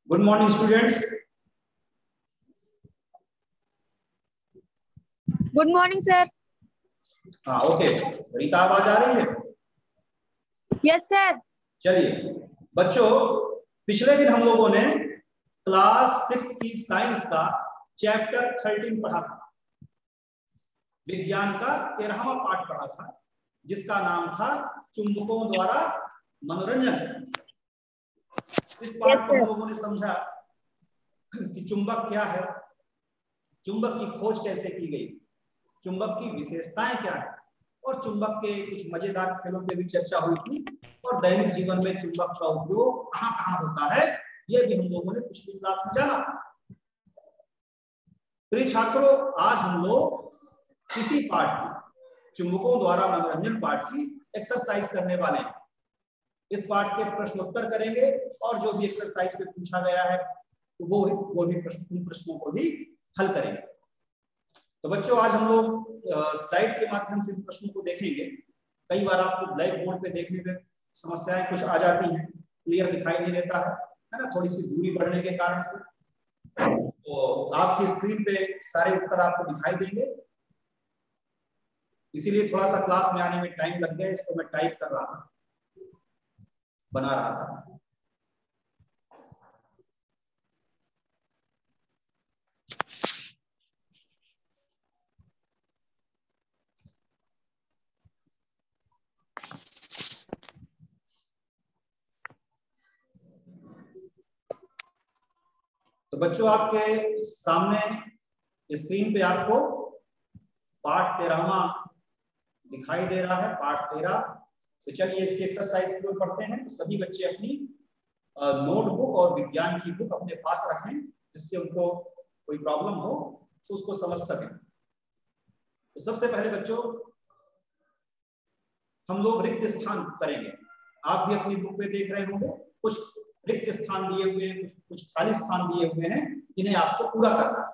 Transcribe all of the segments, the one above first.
Good morning students. Good morning sir. हाँ okay, Rita आवाज आ रही है? Yes sir. चलिए बच्चों, पिछले दिन हम लोगों ने क्लास 6 की साइंस का चैप्टर 13 पढ़ा था। विज्ञान का 13वां पाठ पढ़ा था जिसका नाम था चुंबकों द्वारा मनोरंजन। इस पाठ को हम लोगों ने समझा कि चुंबक क्या है, चुंबक की खोज कैसे की गई, चुंबक की विशेषताएं क्या है, और चुंबक के कुछ मजेदार खेलों पे भी चर्चा हुई थी, और दैनिक जीवन में चुंबक का उपयोग कहां कहां होता है यह भी हम लोगों ने पिछली क्लास में जाना। प्रिय छात्रों, आज हम लोग इसी पाठ की चुंबकों द्वारा मनोरंजन पाठ की एक्सरसाइज करने वाले हैं। इस पाठ के प्रश्न उत्तर करेंगे और जो भी एक्सरसाइज पे पूछा गया है तो वो भी प्रश्नों को भी हल करेंगे। तो बच्चों, आज हम लोग स्लाइड के माध्यम से प्रश्नों को देखेंगे। कई बार आपको ब्लैक बोर्ड पे देखने में समस्याएं कुछ आ जाती हैं, क्लियर दिखाई नहीं देता है ना, थोड़ी सी दूरी बढ़ने के कारण से। तो आपकी स्क्रीन पे सारे उत्तर आपको दिखाई देंगे, इसीलिए थोड़ा सा क्लास में आने में टाइम लग गया। इसको मैं टाइप कर रहा था, बना रहा था। तो बच्चों, आपके सामने स्क्रीन पे आपको पाठ 13वां दिखाई दे रहा है, पाठ 13। तो चलिए इसकी एक्सरसाइज को पढ़ते हैं। तो सभी बच्चे अपनी नोटबुक और विज्ञान की बुक अपने पास रखें, जिससे उनको कोई प्रॉब्लम हो तो उसको समझ सकें। तो सबसे पहले बच्चों, हम लोग रिक्त स्थान करेंगे। आप भी अपनी बुक में देख रहे होंगे, कुछ रिक्त स्थान दिए हुए हैं, कुछ खाली स्थान दिए हुए हैं, इन्हें आपको पूरा करना है।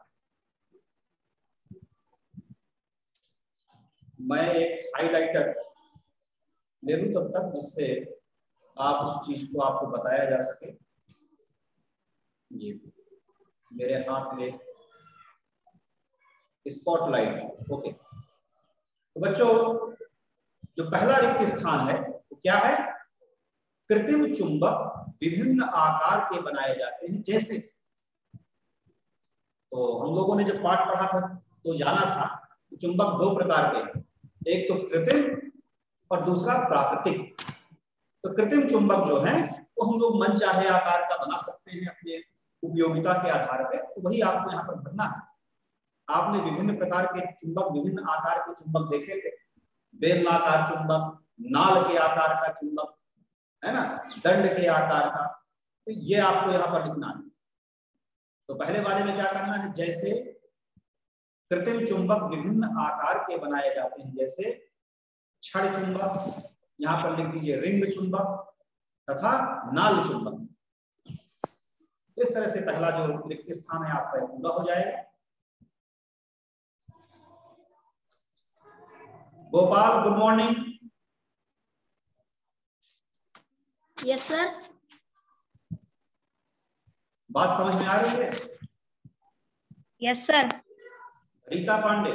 मैं एक हाइलाइटर ले लूं तब तक, जिससे आप उस चीज को आपको बताया जा सके। ये मेरे हाथ में स्पॉटलाइट। ओके, तो बच्चों, जो पहला रिक्त स्थान है वो क्या है? कृत्रिम चुंबक विभिन्न आकार के बनाए जाते हैं। जैसे, तो हम लोगों ने जब पाठ पढ़ा था तो जाना था चुंबक दो प्रकार के, एक तो कृत्रिम और दूसरा प्राकृतिक। तो कृत्रिम चुंबक जो है वो हम लोग मनचाहे आकार का बना सकते हैं अपने उपयोगिता के आधार पर। तो वही आपको यहाँ पर भरना है। आपने विभिन्न प्रकार के चुंबक, विभिन्न आकार के चुंबक देखे थे, बेलनाकार चुंबक, नाल के आकार का चुंबक, है ना, दंड के आकार का। तो ये आपको यहाँ पर लिखना है। तो पहले वाले में क्या करना है? जैसे कृत्रिम चुंबक विभिन्न आकार के बनाए जाते हैं, जैसे छड़ चुंबक, यहाँ पर लिख दीजिए रिंग चुंबक तथा नाल चुंबक। इस तरह से पहला जो रिक्त स्थान है आपका पूरा हो जाएगा। Gopal, good morning. Yes sir. बात समझ में आ रही है? Yes sir. Rita Pandey.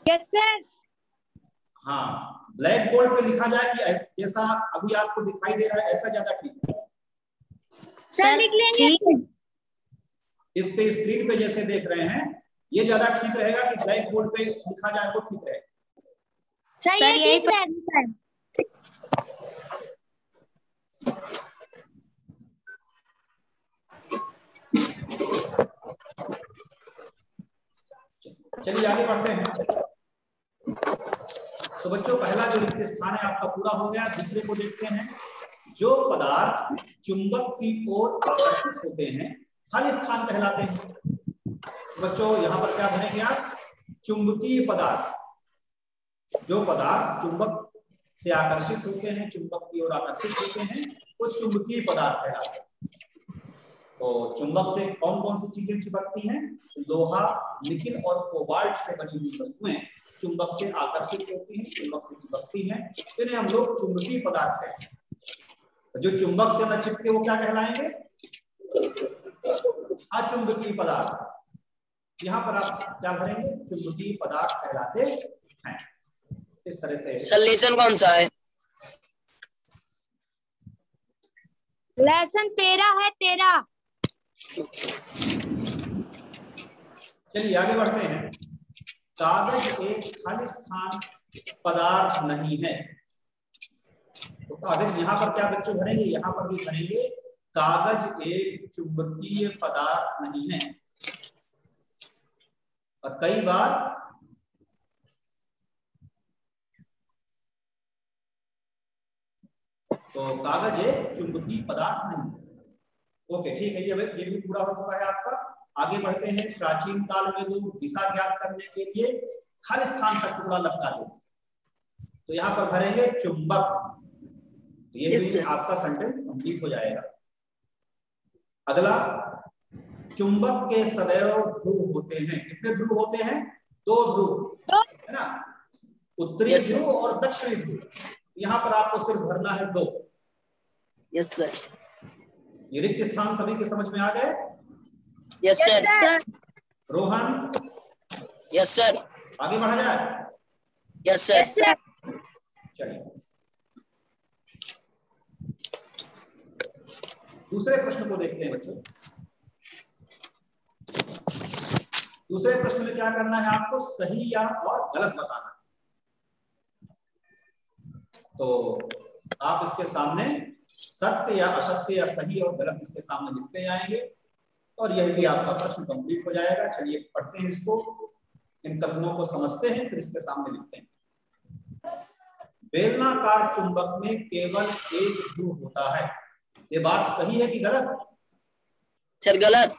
Yes sir. हाँ, ब्लैक बोर्ड पे लिखा जाए कि जैसा अभी आपको दिखाई दे रहा है ऐसा ज्यादा ठीक है। सर लिख लेंगे। इस पे स्क्रीन पे जैसे देख रहे हैं ये ज्यादा ठीक रहेगा कि ब्लैक बोर्ड पे लिखा जाए तो ठीक रहेगा? सर यही रहेगा। चलिए आगे बढ़ते हैं। तो बच्चों, पहला जो रिक्त स्थान है आपका पूरा हो गया। दूसरे को देखते हैं। जो पदार्थ चुंबक की ओर आकर्षित होते हैं खाली स्थान कहलाते हैं। तो बच्चों, यहाँ पर क्या भरेंगे आप? चुंबकीय पदार्थ। जो पदार्थ चुंबक से आकर्षित होते हैं, चुंबक की ओर आकर्षित होते हैं, वो चुंबकीय पदार्थ कहलाते हैं। तो चुंबक से कौन कौन सी चीजें चिपकती हैं? लोहा, निकिल और कोबाल्ट से बनी हुई वस्तुएं चुंबक से आकर्षित होती हैं, चुंबक से चिपकती हैं। इन्हें हम लोग चुंबकीय पदार्थ कहते हैं। जो चुंबक से न चिपके वो क्या कहलाएंगे? अचुंबकीय पदार्थ, यहाँ पर आप क्या भरेंगे, चुंबकीय पदार्थ कहलाते हैं। इस तरह से सॉल्यूशन कौन सा है? लेसन 13 है, 13। चलिए आगे बढ़ते हैं। कागज एक खाली स्थान पदार्थ नहीं है। तो कागज यहाँ पर क्या बच्चों भरेंगे, यहाँ पर भी भरेंगे कागज एक चुंबकीय पदार्थ नहीं है। और कई बार तो कागज एक चुंबकीय पदार्थ नहीं है। ओके ठीक है, ये भी पूरा हो चुका है आपका। आगे बढ़ते हैं। प्राचीन काल में लोग दिशा ज्ञात करने के लिए खाली स्थान का टुकड़ा लटका दो, तो यहाँ पर भरेंगे चुंबक। तो ये भी आपका सेंटेंस कंप्लीट हो जाएगा। अगला, चुंबक के सदैव ध्रुव होते हैं। कितने ध्रुव होते हैं? 2 ध्रुव, है ना, उत्तरी ध्रुव और दक्षिणी ध्रुव। यहाँ पर आपको सिर्फ भरना है 2। Yes sir. ये रिक्त स्थान सभी के समझ में आ गए? Yes sir. Rohan? Yes sir. आगे बढ़ा जाए? Yes sir. चलिए दूसरे प्रश्न को देखते हैं बच्चों। दूसरे प्रश्न में क्या करना है आपको, सही या और गलत बताना है। तो आप इसके सामने सत्य या असत्य या सही और गलत इसके सामने लिखते जाएंगे और यह भी आपका प्रश्न कंप्लीट हो जाएगा। चलिए पढ़ते हैं इसको, इन कथनों को समझते हैं, फिर इसके सामने लिखते हैं। बेलनाकार चुंबक में केवल एक ध्रुव होता है। ये बात सही है कि गलत? सर गलत।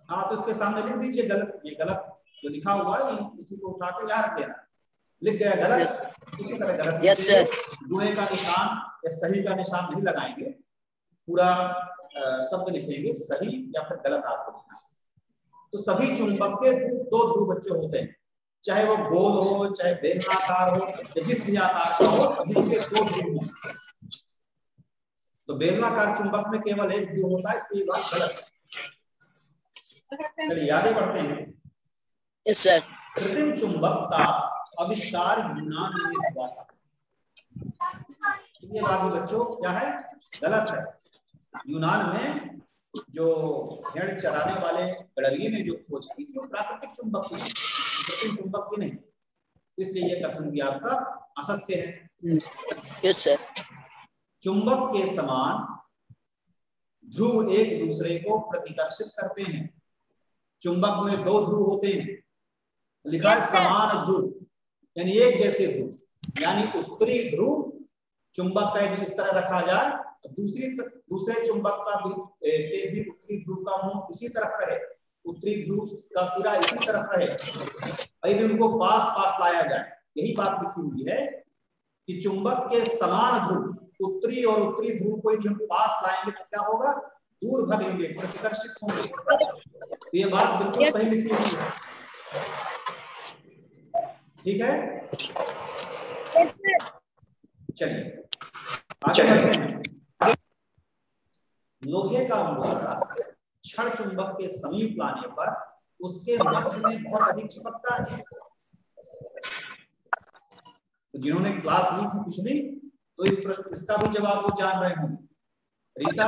हाँ, तो इसके सामने लिख दीजिए गलत। ये गलत जो लिखा हुआ है इसी को उठा के यहाँ रख देना। लिख गया गलत, इसी तरह गलत। Yes sir. दुए का निशान या सही का निशान नहीं लगाएंगे, पूरा शब्द लिखेंगे, सही या फिर गलत आपको लिखना है। तो सभी चुंबक के 2 ध्रुव बच्चे होते हैं, चाहे वो गोल हो, चाहे बेलनाकार हो, या जिस भी आकार का हो, सभी के 2 ध्रुव होते हैं। तो बेलनाकार चुंबक में केवल एक ध्रुव होता है, इसलिए बात गलत है। चलिए आगे बढ़ते हैं। Yes sir. कृत्रिम चुंबक का आविष्कार यूनान में हुआ था। ये बात भी बच्चों क्या है, गलत है। यूनान में जो भेड़ चराने वाले गड़रिये ने जो खोज की थी वो प्राकृतिक चुंबक की, कृत्रिम चुंबक की नहीं, इसलिए ये कथन भी आपका असत्य है। Yes sir. चुंबक के समान ध्रुव एक दूसरे को प्रतिकर्षित करते हैं। चुंबक में 2 ध्रुव होते हैं, लिखा है समान ध्रुव, यानी एक जैसे ध्रुव। यानी उत्तरी ध्रुव चुंबक का इस तरह रखा जाए, दूसरे चुंबक का भी उत्तरी ध्रुव का मुंह इसी तरफ रहे, उत्तरी ध्रुव का सिरा इसी तरफ रहे, यदि उनको पास पास लाया जाए। यही बात लिखी हुई है कि चुंबक के समान ध्रुव, उत्तरी और उत्तरी ध्रुव को यदि हम पास लाएंगे तो क्या होगा, दूर भगेंगे, प्रतिकर्षित होंगे। तो ये बात बिल्कुल सही लिखी हुई है, ठीक है। चलिए आगे बढ़ते हैं। लोहे का मुरादा क्षण चुंबक के समीप लाने पर उसके मध्य में बहुत अधिक चिपकता है। तो जिन्होंने क्लास ली थी पिछली, तो इसका भी जवाब वो जान रहे होंगे। रीता,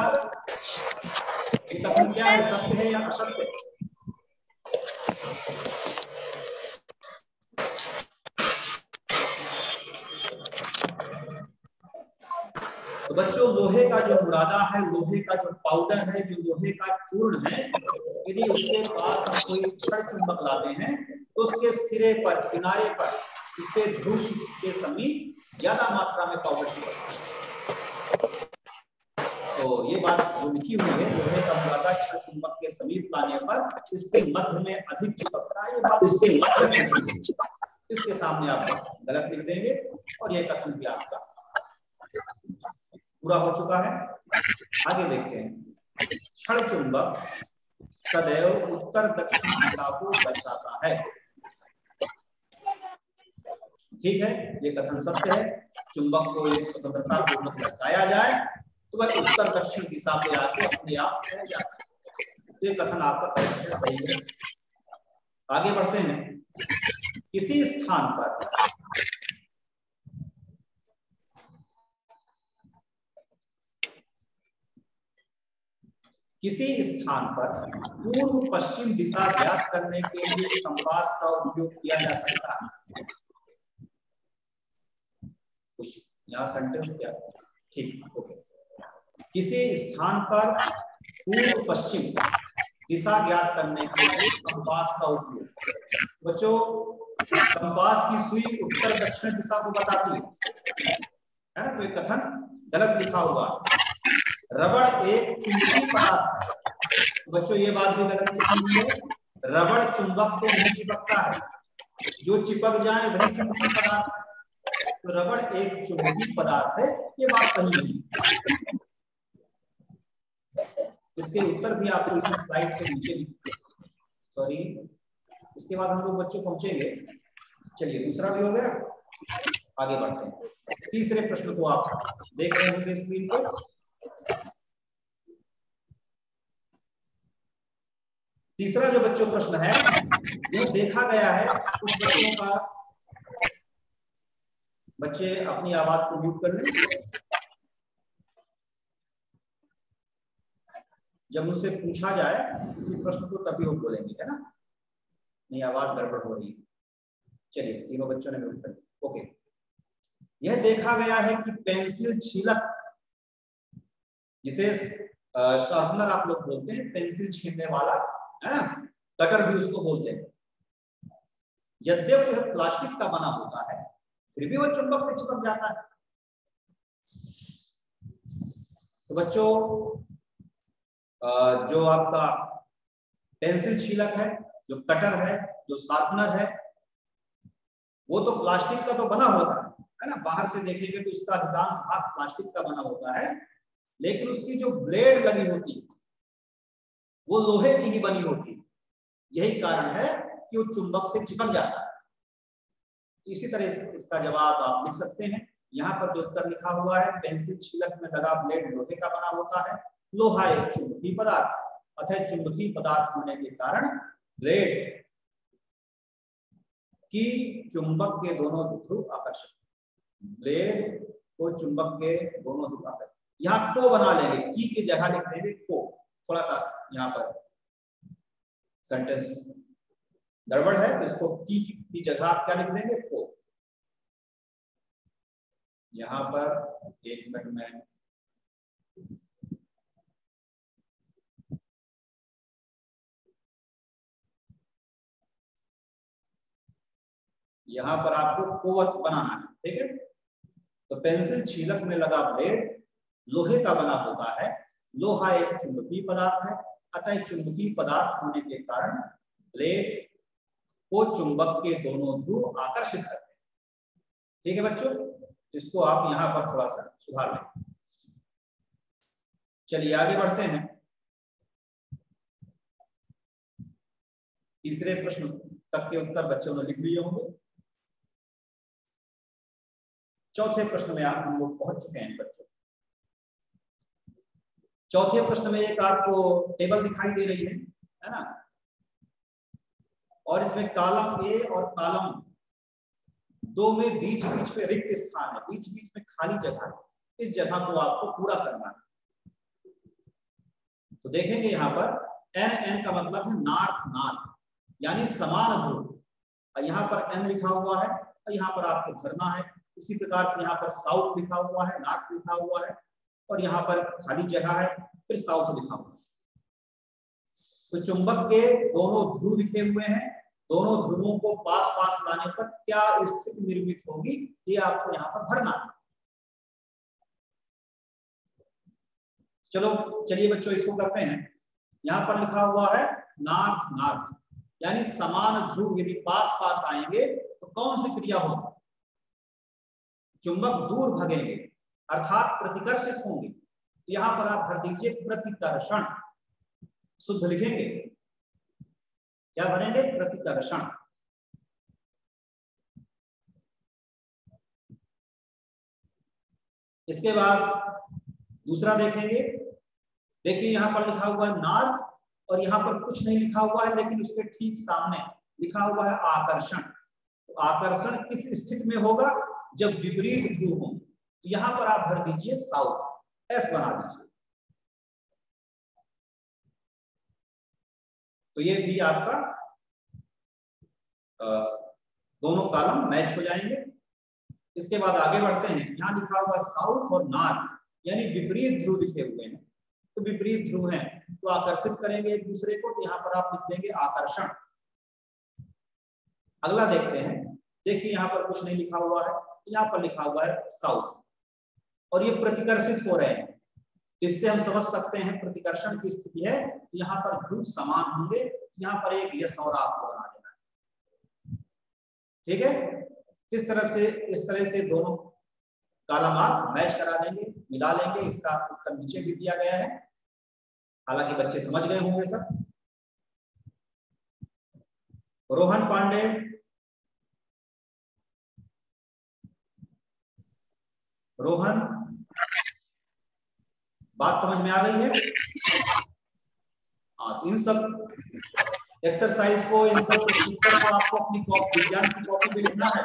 ये कथन क्या है, सत्य है या असत्य? तो बच्चों लोहे का जो मुरादा है, लोहे का जो पाउडर है, जो लोहे का चूर्ण है, यदि उसके पास हम कोई क्षण चुंबक लाते हैं तो उसके सिरे पर, किनारे पर, उसके ध्रुव के समीप ज्यादा मात्रा में पाउडर चिपकता है। तो ये बात जो लिखी हुई है, लोहे का मुरादा क्षण चुंबक के समीप लाने पर इसके मध्य में अधिक चिपकता है, ये बात इसके मध्य में, इसके सामने आप गलत लिख देंगे और ये कथन भी आपका पूरा हो चुका है। आगे देखते हैं। क्षण चुंबक सदैव उत्तर दक्षिण दिशा को दर्शाता है। ठीक है, ये कथन सत्य है। चुंबक को एक स्वतंत्रता पूर्वक लटकाया जाए तो वह उत्तर दक्षिण दिशा पे आके अपने आप फैल जाता है। तो ये कथन आपका सही है। आगे बढ़ते हैं। किसी स्थान पर पूर्व पश्चिम दिशा ज्ञात करने के लिए कंपास का उपयोग किया जा सकता है। कुछ यहाँ सेंटेंस क्या, ठीक, ओके। किसी स्थान पर पूर्व पश्चिम दिशा ज्ञात करने के लिए कंपास का उपयोग। बच्चों, कंपास की सुई उत्तर दक्षिण दिशा को बताती है ना, तो ये कथन गलत लिखा हुआ है। रबड़ एक चुंबकीय पदार्थ है। बच्चों ये बात भी गलत लिखी हुई है। रबड़ चुंबक से नहीं चिपकता है, जो चिपक जाए वही चुंबकीय पदार्थ है। तो रबड़ एक चुंबकीय पदार्थ है, ये बात सही नहीं। इसके उत्तर भी आपको इसी स्लाइड के नीचे, सॉरी, इसके बाद हम लोग बच्चों पहुंचेंगे। चलिए दूसरा भी हो गया, आगे बढ़ते हैं। तीसरे प्रश्न को आप देख रहे होंगे स्क्रीन पे। तीसरा जो बच्चों प्रश्न है, वो देखा गया है, कुछ बच्चों का, बच्चे अपनी आवाज को म्यूट कर लें। जब मुझसे पूछा जाए किसी प्रश्न को तभी वो बोलेंगे, है ना, नहीं आवाज गड़बड़ हो रही है। चलिए, तीनों बच्चों ने म्यूट कर लिया, ओके। यह देखा गया है कि पेंसिल छीलक, जिसे शार्पनर आप लोग बोलते हैं, पेंसिल छीलने वाला, है ना, कटर भी उसको बोलते हैं, यद्यपि वह प्लास्टिक का बना होता है फिर भी वो चुंबक से चिपक जाता है। तो बच्चों, जो आपका पेंसिल छीलक है, जो कटर है, जो शार्पनर है, वो तो प्लास्टिक का तो बना होता है ना, बाहर से देखेंगे तो इसका अधिकांश भाग प्लास्टिक का बना होता है, लेकिन उसकी जो ब्लेड लगी होती है वो लोहे की ही बनी होती है। यही कारण है कि वो चुंबक से चिपक जाता है। इसी तरह इसका जवाब आप लिख सकते हैं। यहाँ पर जो उत्तर लिखा हुआ है, पेंसिल छीलक में लगा ब्लेड लोहे का बना होता है। लोहा एक चुंबकीय पदार्थ, अतः चुंबकीय पदार्थ होने के कारण ब्लेड की चुंबक के दोनों ध्रुव आकर्षक, ब्लेड को चुंबक के दोनों ध्रुव आकर्षक। यहाँ को बना लेंगे, की की जगह लिख देंगे को। थोड़ा सा यहाँ पर सेंटेंस गड़बड़ है, तो इसको की जगह आप क्या लिख देंगे, को। यहाँ पर एक मिनट में यहाँ पर आपको कोवत बनाना है, ठीक है। तो पेंसिल छीलक में लगा ब्लेड लोहे का बना होता है। लोहा एक चुंबकीय पदार्थ है, अतः चुंबकीय पदार्थ होने के कारण ब्लेड को चुंबक के दोनों ध्रुव आकर्षित करते हैं। ठीक है बच्चों, इसको आप यहाँ पर थोड़ा सा सुधार लें। चलिए आगे बढ़ते हैं। तीसरे प्रश्न तक के उत्तर बच्चों ने लिख लिए होंगे। चौथे प्रश्न में आप हम लोग पहुंच चुके हैं बच्चों। चौथे प्रश्न में एक आपको टेबल दिखाई दे रही है ना, और इसमें कॉलम ए और कॉलम दो में बीच बीच में रिक्त स्थान है, बीच बीच में खाली जगह है। इस जगह को आपको पूरा करना है। तो देखेंगे यहाँ पर एन, एन का मतलब है नॉर्थ, नॉर्थ यानी समान ध्रुव, और यहाँ पर एन लिखा हुआ है और यहाँ पर आपको भरना है। इसी प्रकार से यहाँ पर साउथ लिखा हुआ है, नॉर्थ लिखा हुआ है, और यहाँ पर खाली जगह है, फिर साउथ लिखा हुआ है। तो चुंबक के दोनों ध्रुव लिखे हुए हैं। दोनों ध्रुवों को पास पास लाने पर क्या स्थिति निर्मित होगी, ये आपको यहाँ पर भरना है। चलो चलिए बच्चों इसको करते हैं। यहाँ पर लिखा हुआ है नॉर्थ, नॉर्थ यानी समान ध्रुव यदि पास पास आएंगे तो कौन सी क्रिया होगी, चुंबक दूर भगेंगे अर्थात प्रतिकर्षित होंगे। तो यहाँ पर आप भर दीजिए प्रतिकर्षण, शुद्ध लिखेंगे, क्या भरेंगे, प्रतिकर्षण। इसके बाद दूसरा देखेंगे, देखिए यहाँ पर लिखा हुआ है नॉर्थ और यहाँ पर कुछ नहीं लिखा हुआ है, लेकिन उसके ठीक सामने लिखा हुआ है आकर्षण। तो आकर्षण किस स्थिति में होगा? जब विपरीत ध्रुव हो। तो यहाँ पर आप भर दीजिए साउथ, एस बना दीजिए। तो ये भी आपका दोनों कॉलम मैच हो जाएंगे। इसके बाद आगे बढ़ते हैं। यहाँ लिखा हुआ साउथ और नॉर्थ, यानी विपरीत ध्रुव लिखे हुए हैं। तो विपरीत ध्रुव हैं तो आकर्षित करेंगे एक दूसरे को, तो यहाँ पर आप लिख देंगे आकर्षण। अगला देखते हैं। देखिए यहाँ पर कुछ नहीं लिखा हुआ है, यहाँ पर लिखा हुआ है साउथ, और ये प्रतिकर्षित हो रहे हैं। इससे हम समझ सकते हैं प्रतिकर्षण की स्थिति है, यहाँ पर ध्रुव समान होंगे। यहाँ पर एक यस और आपको बना देना है, ठीक है। इस तरह से दोनों कॉलम आप मैच करा देंगे, मिला लेंगे। इसका उत्तर नीचे भी दिया गया है, हालांकि बच्चे समझ गए होंगे सब। रोहन पांडे, रोहन, बात समझ में आ गई है? हाँ, इन सब एक्सरसाइज को, इन सब उत्तर को आपको अपनी विज्ञान की कॉपी पे लिखना है।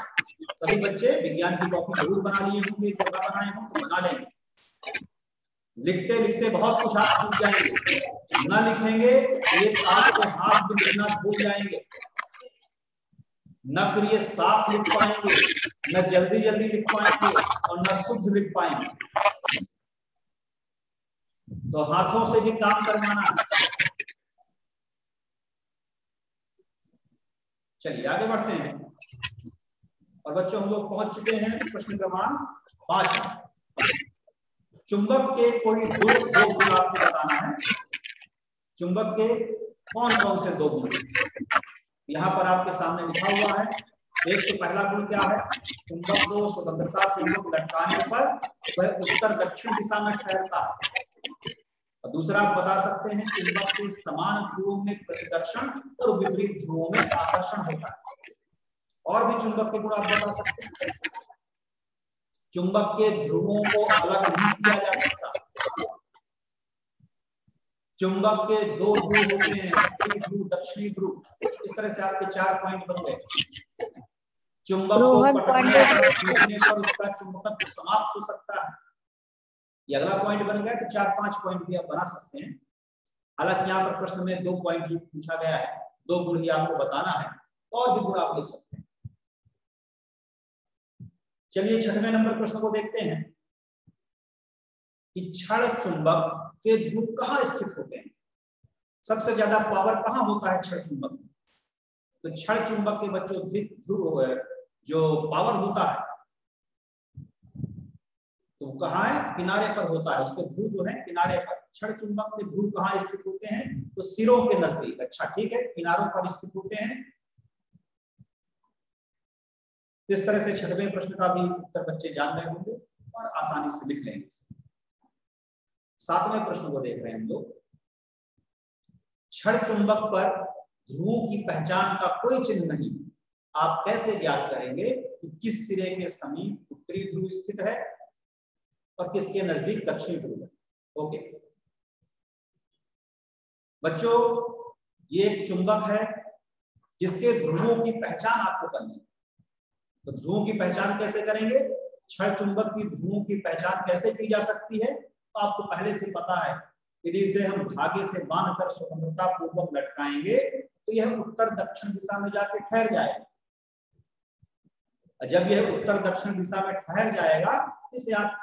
सभी बच्चे विज्ञान की कॉपी जरूर बना लिए होंगे, जब ना बनाए हो तो बना लेंगे। लिखते लिखते बहुत कुछ आप सीख जाएंगे। ना लिखेंगे ये आपके हाथ में लिखना भूल जाएंगे, न फिर ये साफ लिख पाएंगे, न जल्दी जल्दी लिख पाएंगे, और न शुद्ध लिख पाएंगे। तो हाथों से भी काम करवाना है। चलिए आगे बढ़ते हैं। और बच्चों हम लोग पहुंच चुके हैं प्रश्न क्रमांक 5। चुंबक के कोई दो गुण आपको बताना है। चुंबक के कौन कौन से दो गुण? यहाँ पर आपके सामने लिखा हुआ है। एक तो पहला गुण क्या है? चुंबक को स्वतंत्रता पूर्वक लटकाने पर वह उत्तर दक्षिण दिशा में ठहरता है। और दूसरा आप बता सकते हैं चुंबक के समान ध्रुवों में प्रतिकर्षण और विपरीत ध्रुवों में आकर्षण होता है। और भी चुंबक के गुण आप बता सकते हैं। चुंबक के ध्रुवों को अलग नहीं किया जा सकता। चुंबक के दो ध्रुव होते हैं, उत्तरी ध्रुव, दक्षिणी ध्रुव। इस तरह से आपके 4 पॉइंट बन गए। चुंबक को पटकने पर, खींचने पर उसका चुंबकत्व समाप्त हो सकता है। ये अगला पॉइंट बन गया। तो 4-5 पॉइंट भी आप बना सकते हैं। हालांकि यहाँ पर प्रश्न में 2 पॉइंट ही पूछा गया है, 2 गुण ही आपको बताना है। और भी गुण आप लिख सकते हैं। चलिए 6वें नंबर प्रश्न को देखते हैं कि क्षण चुंबक के ध्रुव कहाँ स्थित होते हैं? सबसे ज्यादा पावर कहाँ होता है क्षण चुंबक में? तो क्षण चुंबक के बच्चों ध्रुव जो पावर होता है तो कहाँ है? किनारे पर होता है। उसके ध्रुव जो है किनारे पर। क्षण चुंबक के ध्रुव कहाँ स्थित होते हैं? तो सिरों के नजदीक। अच्छा ठीक है, किनारों पर स्थित होते हैं। इस तरह से 6वें प्रश्न का भी उत्तर बच्चे जान गए होंगे और आसानी से लिख लेंगे। 7वें प्रश्न को देख रहे हैं हम लोग। क्षण चुंबक पर ध्रुवों की पहचान का कोई चिन्ह नहीं, आप कैसे ज्ञात करेंगे कि किस सिरे के समीप उत्तरी ध्रुव स्थित है और किसके नजदीक दक्षिणी ध्रुव है? ओके बच्चों, ये एक चुंबक है जिसके ध्रुवों की पहचान आपको करनी है। तो ध्रुवों की पहचान कैसे करेंगे? क्षण चुंबक की ध्रुवों की पहचान कैसे की जा सकती है? तो आपको पहले से पता है, यदि इसे हम धागे से बांधकर स्वतंत्रता पूर्वक लटकाएंगे तो यह उत्तर दक्षिण दिशा में जाके ठहर जाएगा। जब यह उत्तर दक्षिण दिशा में ठहर जाएगा, इसे आप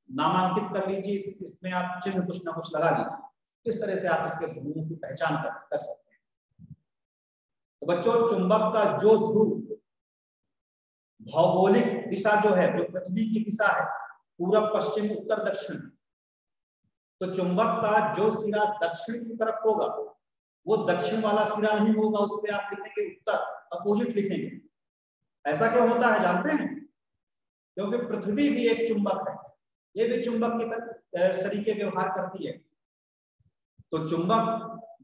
नामांकित कर लीजिए, इसमें आप चिन्ह कुछ ना कुछ लगा लीजिए। इस तरह से आप इसके ध्रुवों की पहचान कर सकते हैं। तो बच्चों, चुंबक का जो ध्रुव भौगोलिक दिशा जो है, जो पृथ्वी की दिशा है, पूरब, पश्चिम, उत्तर, दक्षिण, तो चुंबक का जो सिरा दक्षिण की तरफ होगा वो दक्षिण वाला सिरा नहीं होगा, उस पर आप लिखेंगे उत्तर, अपोजिट लिखेंगे। ऐसा क्यों होता है जानते हैं? क्योंकि पृथ्वी भी एक चुंबक है, ये भी चुंबक की तरीके व्यवहार करती है। तो चुंबक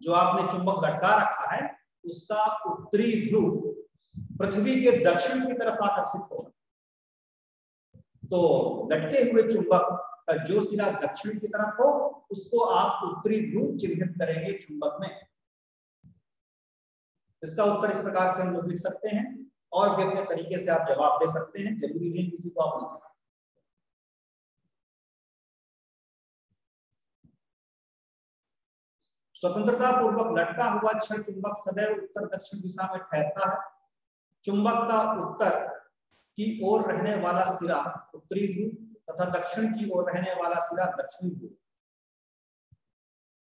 जो आपने चुंबक लटका रखा है उसका उत्तरी ध्रुव पृथ्वी के दक्षिण की तरफ आकर्षित होगा। तो लटके हुए चुंबक का जो सिरा दक्षिण की तरफ हो उसको आप उत्तरी ध्रुव चिन्हित करेंगे चुंबक में। इसका उत्तर इस प्रकार से हम लोग लिख सकते हैं और भी अपने तरीके से आप जवाब दे सकते हैं, जरूरी नहीं किसी को आप लिखें। स्वतंत्रता पूर्वक लटका हुआ क्षण चुंबक सदैव उत्तर दक्षिण दिशा में ठहरता है। चुंबक का उत्तर की ओर रहने वाला सिरा उत्तरी ध्रुव तथा दक्षिण की ओर रहने वाला सिरा दक्षिणी ध्रुव।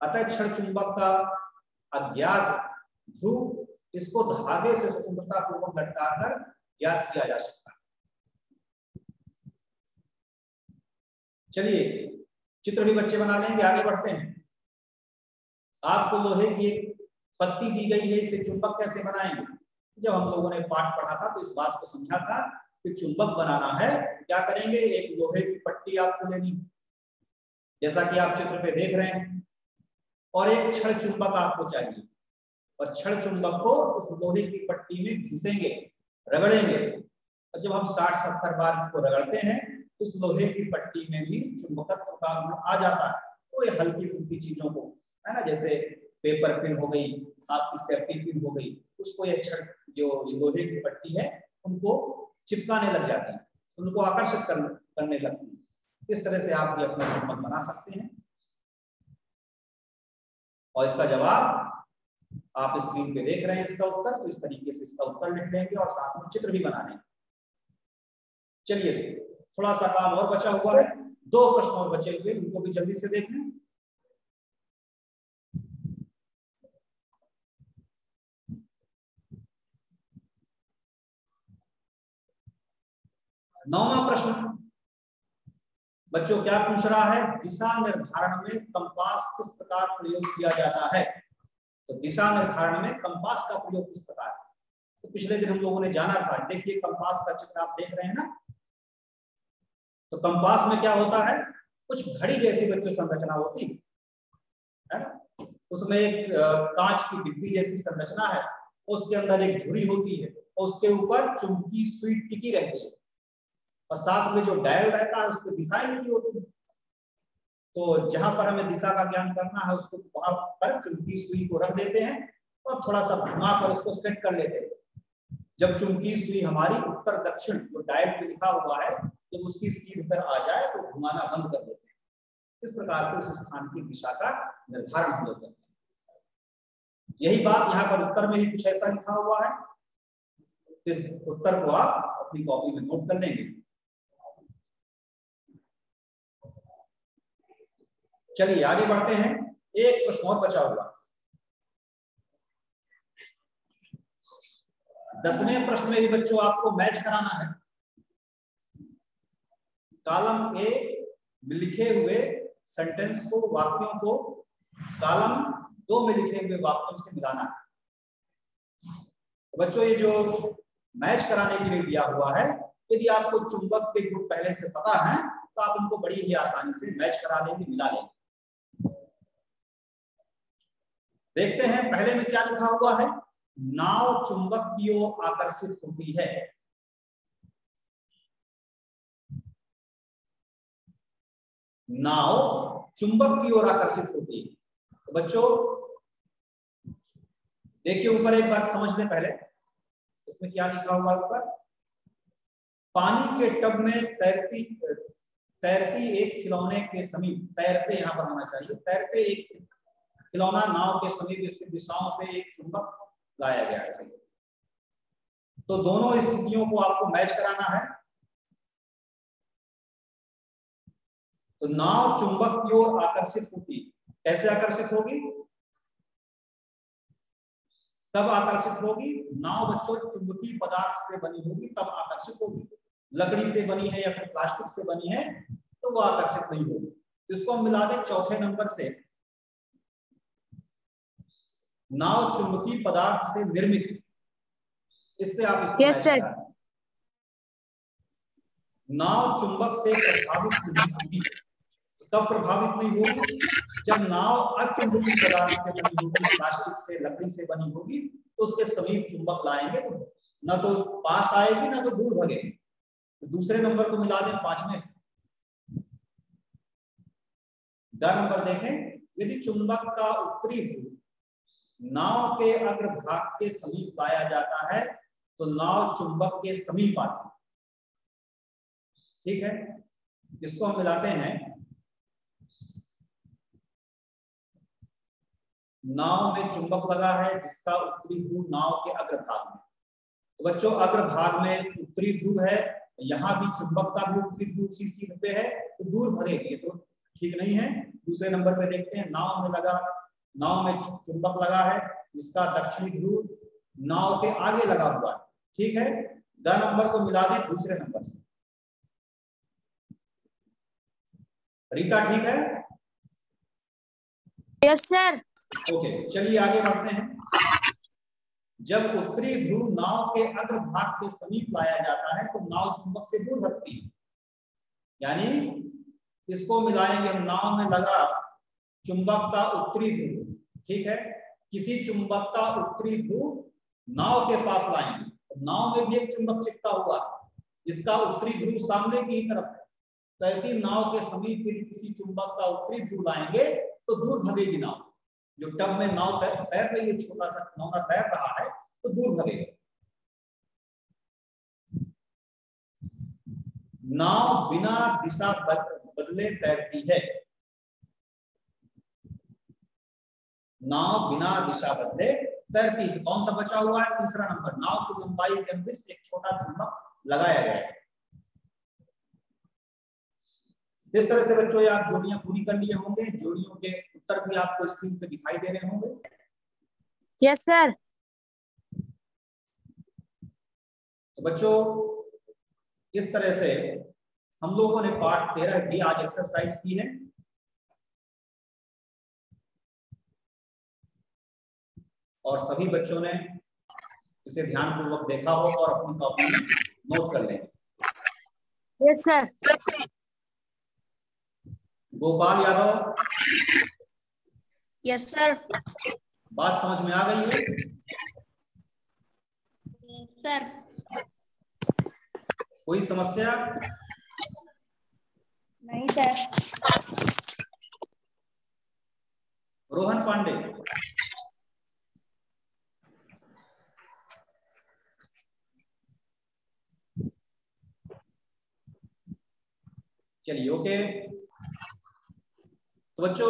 अतः क्षण चुंबक का अज्ञात ध्रुव इसको धागे से स्वतंत्रता पूर्वक लटकाकर ज्ञात किया जा सकता है। चलिए चित्र भी बच्चे बना लेंगे, आगे बढ़ते हैं। आपको लोहे की एक पत्ती दी गई है, इसे चुंबक कैसे बनाएंगे? जब हम लोगों ने पाठ पढ़ा था तो इस बात को समझा था कि चुंबक बनाना है क्या करेंगे, एक लोहे की पट्टी आपको लेनी जैसा कि आप चित्र पे देख रहे हैं, और एक क्षण चुंबक आपको चाहिए, और क्षण चुंबक को उस लोहे की पट्टी में घिसेंगे, रगड़ेंगे, और जब हम 60-70 बार इसको रगड़ते हैं तो इस लोहे की पट्टी में भी चुंबकत्व का गुण आ जाता है। तो ये हल्की फुल्की चीजों को है ना, जैसे पेपर पिन हो गई, आपकी सेफ्टी पिन हो गई, उसको ये क्षण जो लोहे की पट्टी है उनको चिपकाने लग जाती है, उनको आकर्षित करने लगती है। इस तरह से आप ये अपना चुंबक बना सकते हैं, और इसका जवाब आप स्क्रीन पे देख रहे हैं, इसका उत्तर। तो इस तरीके से इसका उत्तर लिख लेंगे और साथ में चित्र भी बना लेंगे। चलिए थोड़ा सा काम और बचा हुआ है, 2 प्रश्न और बचे हुए, उनको भी जल्दी से देख लें। नौवां प्रश्न बच्चों क्या पूछ रहा है? दिशा निर्धारण में कंपास किस प्रकार प्रयोग किया जाता है? तो दिशा निर्धारण में कंपास का प्रयोग किस प्रकार? तो पिछले दिन हम लोगों ने जाना था, देखिए कंपास का चित्र आप देख रहे हैं ना। तो कंपास में क्या होता है, कुछ घड़ी जैसी बच्चों संरचना होती है, उसमें एक कांच की डिब्बी जैसी संरचना है, उसके अंदर एक धुरी होती है और उसके ऊपर चुंबकीय सुई टिकी रहती है, और साथ में जो डायल रहता है उसको दिशाएं लिखी होती है। तो जहां पर हमें दिशा का ज्ञान करना है उसको वहां पर चुंबकीय सुई को रख देते हैं और थोड़ा सा घुमा कर उसको सेट कर लेते हैं। जब चुंबकीय सुई हमारी उत्तर दक्षिण जो डायल पे लिखा हुआ है जब उसकी सीध पर आ जाए तो घुमाना बंद कर देते हैं। इस प्रकार से उस स्थान की दिशा का निर्धारण हम लोग करते हैं। यही बात यहाँ पर उत्तर में ही कुछ ऐसा लिखा हुआ है, इस उत्तर को आप अपनी कॉपी में नोट कर लेंगे। चलिए आगे बढ़ते हैं, एक प्रश्न और बचा हुआ। 10वें प्रश्न में ही बच्चों आपको मैच कराना है। कॉलम ए में लिखे हुए सेंटेंस को, वाक्यों को कॉलम 2 में लिखे हुए वाक्यों से मिलाना है। तो बच्चों ये जो मैच कराने के लिए दिया हुआ है, यदि आपको चुंबक के गुण पहले से पता है तो आप उनको बड़ी ही आसानी से मैच करा लेंगे, मिला लेंगे। देखते हैं पहले में क्या लिखा हुआ है, नाव चुंबक की ओर आकर्षित होती है। नाव चुंबक की ओर आकर्षित होती है। तो बच्चों देखिए ऊपर एक बात समझ लें पहले, इसमें क्या लिखा हुआ है ऊपर, पानी के टब में तैरती एक खिलौने के समीप, तैरते यहां पर होना चाहिए, तैरते एक खिलौना नाव के समीप स्थित दिशाओं से एक चुंबक लाया गया है। तो दोनों स्थितियों को आपको मैच कराना है। तो नाव चुंबक की ओर आकर्षित होती, कैसे आकर्षित होगी, तब आकर्षित होगी, नाव बच्चों चुंबकीय पदार्थ से बनी होगी तब आकर्षित होगी। लकड़ी से बनी है या फिर प्लास्टिक से बनी है तो वो आकर्षित नहीं होगी। इसको हम मिला दें चौथे नंबर से, नाव चुंबकीय पदार्थ से निर्मित, इससे आप इसको मैच करा दें। नाव चुंबक से प्रभावित नहीं होगी, तब प्रभावित नहीं होगी जब नाव अचुंबकीय पदार्थ से बनी होगी, प्लास्टिक से, लकड़ी से बनी होगी, तो उसके समीप चुंबक लाएंगे तो न तो पास आएगी न तो दूर भगेगी। तो दूसरे नंबर को मिला दें 5वें से। द नंबर देखें, यदि चुंबक का उत्तरी ध्रुव नाव के अग्रभाग के समीप लाया जाता है तो नाव चुंबक के समीप आती है। ठीक है, इसको हम मिलाते हैं। नाव में चुंबक लगा है जिसका उत्तरी ध्रुव नाव के अग्रभाग में। तो बच्चों अग्रभाग में उत्तरी ध्रुव है, यहाँ भी चुंबक का भी उत्तरी ध्रुव सी सीध पे है, तो दूर भगेगी, तो ठीक नहीं है। दूसरे नंबर पे देखते हैं, नाव में चुंबक लगा है जिसका दक्षिणी ध्रुव नाव के आगे लगा हुआ है। ठीक है, द नंबर को मिला दें दूसरे नंबर से। रीता ठीक है? Yes sir. ओके, चलिए आगे बढ़ते हैं। जब उत्तरी ध्रुव नाव के अग्रभाग के समीप लाया जाता है तो नाव चुंबक से दूर भगती है। यानी इसको मिलाएंगे हम, नाव में लगा चुंबक का उत्तरी ध्रुव। ठीक है, किसी चुंबक का उत्तरी ध्रुव नाव के पास लाएंगे तो नाव में भी एक चुंबक चिपका हुआ जिसका उत्तरी ध्रुव सामने की तरफ है। तो ऐसी नाव के समीप यदि किसी चुंबक का उत्तरी ध्रुव लाएंगे तो दूर भगेगी नाव। जो टब में नाव तैर रही है, छोटा सा नौका तैर रहा है, तो दूर भगेगा। नाव बिना दिशा बदले तैरती है। नाव बिना दिशा बदले तैरती है। कौन सा बचा हुआ है? तीसरा नंबर, नाव की लंबाई के अंदर एक छोटा चुंबक लगाया गया है। इस तरह से बच्चों आप जोड़ियां पूरी कर लिए होंगे। जोड़ियों के उत्तर भी आपको स्क्रीन पे दिखाई दे रहे होंगे। Yes sir. तो बच्चों इस तरह से हम लोगों ने पार्ट 13 की आज एक्सरसाइज की है। और सभी बच्चों ने इसे ध्यानपूर्वक देखा हो और अपनी कॉपी में नोट कर लें। Yes sir. Gopal Yadav, yes sir. बात समझ में आ गई है? सर। कोई समस्या? नहीं सर। रोहन पांडे, चलिए ओके। तो बच्चों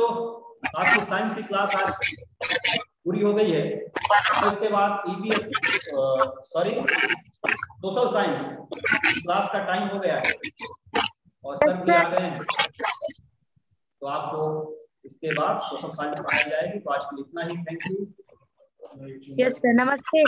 आपकी साइंस की क्लास आज पूरी हो गई है। और इसके बाद ईवीएस सोशल साइंस क्लास का टाइम हो गया है और सर भी आ गए हैं। तो आपको इसके बाद सोशल साइंस पढ़ाई जाएगी। तो आज के लिए इतना ही। Thank you. यस सर, नमस्ते।